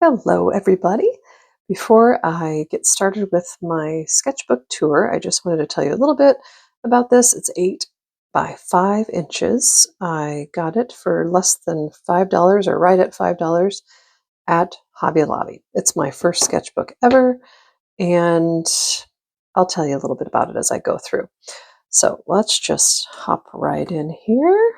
Hello, everybody. Before I get started with my sketchbook tour, I just wanted to tell you a little bit about this. It's 8 by 5 inches. I got it for less than $5 or right at $5 at Hobby Lobby. It's my first sketchbook ever, and I'll tell you a little bit about it as I go through. So let's just hop right in here.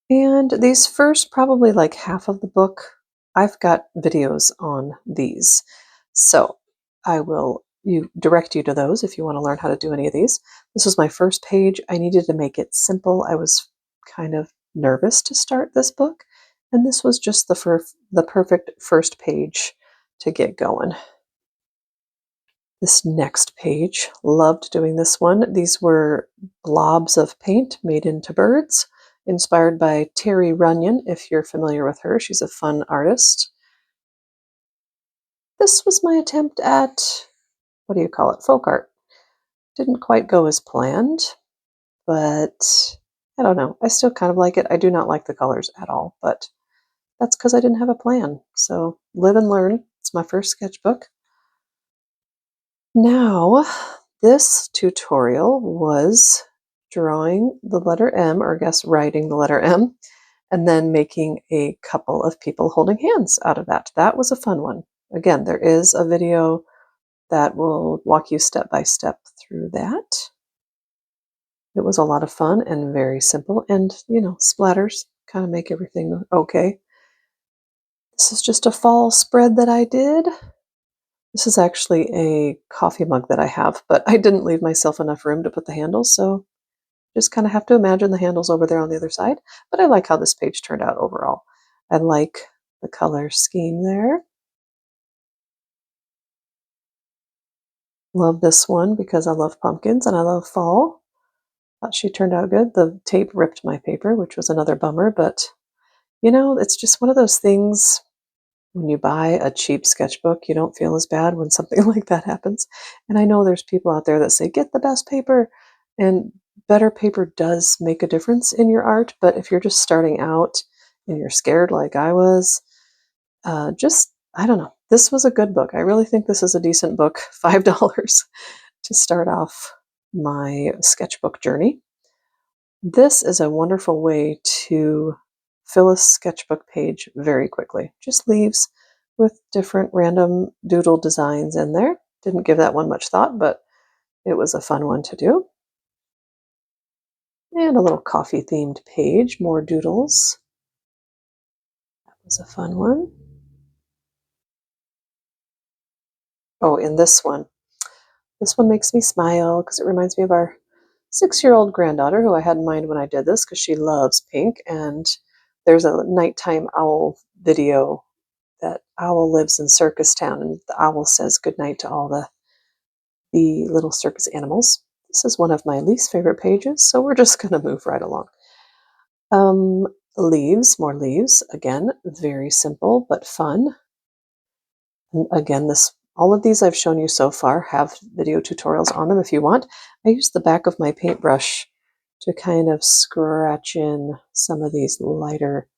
And these first, probably like half of the book, I've got videos on these. So I will direct you to those if you want to learn how to do any of these. This was my first page. I needed to make it simple. I was kind of nervous to start this book, and this was just the perfect first page to get going. This next page, loved doing this one. These were blobs of paint made into birds, inspired by Terry Runyon, if you're familiar with her. She's a fun artist. This was my attempt at, what do you call it, folk art. Didn't quite go as planned, but I don't know. I still kind of like it. I do not like the colors at all, but that's because I didn't have a plan. So live and learn. It's my first sketchbook. Now, this tutorial was drawing the letter M, or I guess writing the letter M, and then making a couple of people holding hands out of that. That was a fun one. Again, there is a video that will walk you step by step through that. It was a lot of fun and very simple, and splatters kind of make everything okay. This is just a fall spread that I did. This is actually a coffee mug that I have, but I didn't leave myself enough room to put the handles, so just kind of have to imagine the handles over there on the other side. But I like how this page turned out overall. I like the color scheme there. Love this one because I love pumpkins and I love fall. Thought she turned out good. The tape ripped my paper, which was another bummer, but it's just one of those things. When you buy a cheap sketchbook, you don't feel as bad when something like that happens. And I know there's people out there that say, get the best paper. And better paper does make a difference in your art. But if you're just starting out and you're scared like I was, I don't know. This was a good book. I really think this is a decent book. $5 to start off my sketchbook journey. This is a wonderful way to fill a sketchbook page very quickly. Just leaves with different random doodle designs in there. Didn't give that one much thought, but it was a fun one to do. And a little coffee themed page, more doodles. That was a fun one. Oh, and this one makes me smile because it reminds me of our 6-year-old granddaughter who I had in mind when I did this because she loves pink, and there's a nighttime owl video. That owl lives in Circus Town, and the owl says goodnight to all the little circus animals. This is one of my least favorite pages, so we're just going to move right along. Leaves, more leaves. Again, very simple but fun. And again, all of these I've shown you so far have video tutorials on them if you want. I use the back of my paintbrush to kind of scratch in some of these lighter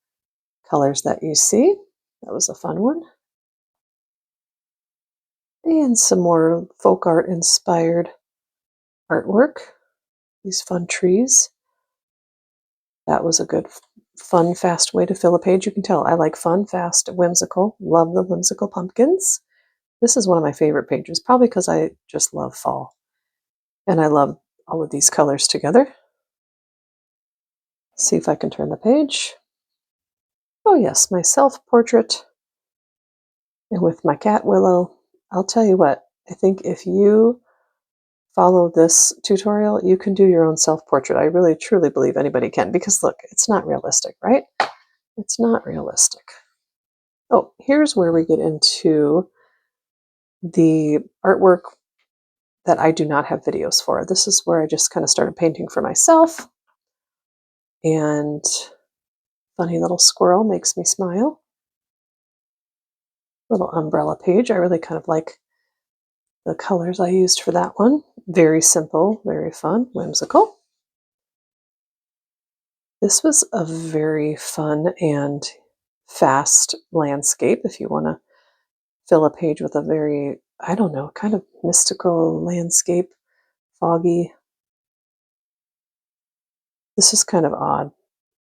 colors that you see. That was a fun one. And some more folk art inspired artwork. These fun trees. That was a good, fun, fast way to fill a page. You can tell I like fun, fast, whimsical. Love the whimsical pumpkins. This is one of my favorite pages, probably because I just love fall. And I love all of these colors together. See if I can turn the page. Oh yes, my self-portrait. And with my cat Willow. I'll tell you what, I think if you follow this tutorial, you can do your own self-portrait. I really truly believe anybody can, because look, it's not realistic, right? It's not realistic. Oh, here's where we get into the artwork that I do not have videos for. This is where I just kind of started painting for myself. And funny little squirrel makes me smile. Little umbrella page. I really kind of like the colors I used for that one. Very simple, very fun, whimsical. This was a very fun and fast landscape if you want to fill a page with a very, I don't know, kind of mystical landscape, foggy. This is kind of odd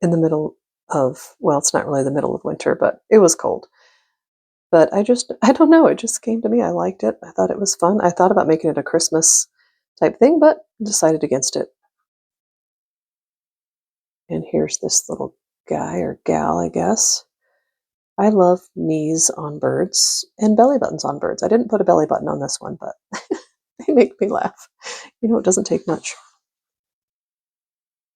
in the middle of, well, it's not really the middle of winter, but it was cold. But I don't know, it just came to me. I liked it. I thought it was fun. I thought about making it a Christmas type thing, but decided against it. And here's this little guy or gal, I guess. I love knees on birds and belly buttons on birds. I didn't put a belly button on this one, but they make me laugh. You know, it doesn't take much.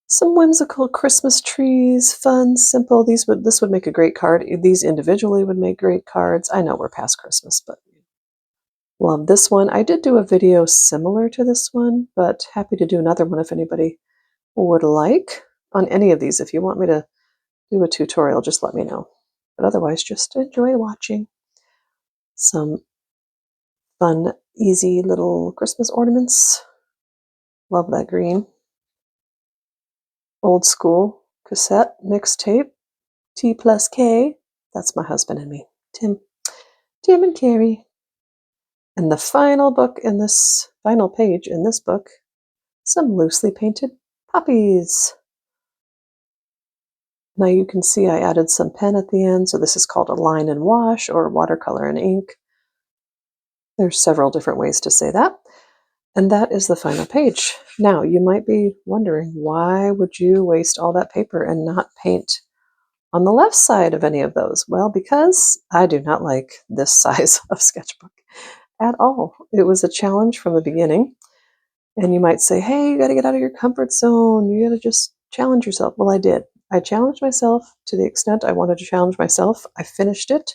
Some whimsical Christmas trees, fun, simple. This would make a great card. These individually would make great cards. I know we're past Christmas, but love this one. I did do a video similar to this one, but happy to do another one if anybody would like on any of these. If you want me to do a tutorial, just let me know. But otherwise, just enjoy watching. Some fun, easy little Christmas ornaments. Love that green. Old school cassette mixtape. T plus K. That's my husband and me. Tim and Carrie. And the final book in this, final page in this book, some loosely painted poppies. Now you can see I added some pen at the end, so this is called a line and wash or watercolor and ink. There's several different ways to say that. And that is the final page. Now you might be wondering, why would you waste all that paper and not paint on the left side of any of those? Well, because I do not like this size of sketchbook at all. It was a challenge from the beginning. And you might say, hey, you got to get out of your comfort zone. You got to just challenge yourself. Well, I did. I challenged myself to the extent I wanted to challenge myself. I finished it,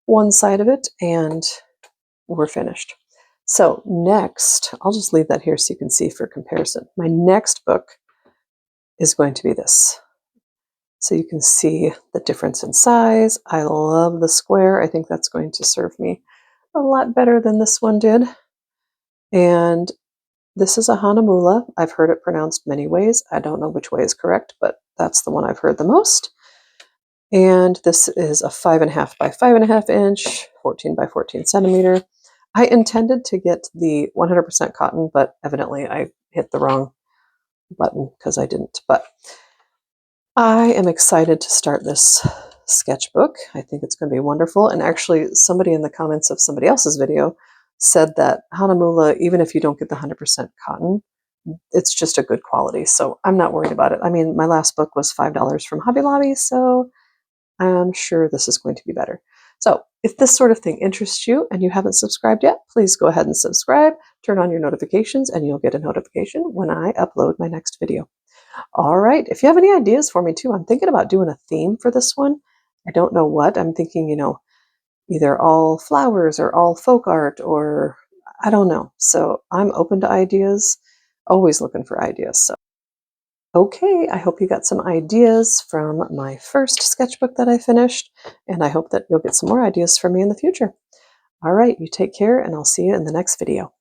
one side of it, and we're finished. So next, I'll just leave that here so you can see for comparison. My next book is going to be this. So you can see the difference in size. I love the square. I think that's going to serve me a lot better than this one did. And this is a Hanamula. I've heard it pronounced many ways. I don't know which way is correct, but that's the one I've heard the most. And this is a 5.5 by 5.5 inch, 14 by 14 centimeter. I intended to get the 100% cotton, but evidently I hit the wrong button because I didn't. But I am excited to start this sketchbook. I think it's going to be wonderful. And actually, somebody in the comments of somebody else's video said that Hanamula, even if you don't get the 100% cotton, it's just a good quality. So I'm not worried about it. I mean, my last book was $5 from Hobby Lobby, so I'm sure this is going to be better. So if this sort of thing interests you and you haven't subscribed yet, please go ahead and subscribe, turn on your notifications, and you'll get a notification when I upload my next video. All right, if you have any ideas for me too, I'm thinking about doing a theme for this one. I don't know what. I'm thinking, you know, either all flowers or all folk art, or I don't know. So I'm open to ideas, always looking for ideas. So, okay, I hope you got some ideas from my first sketchbook that I finished, and I hope that you'll get some more ideas from me in the future. All right, you take care, and I'll see you in the next video.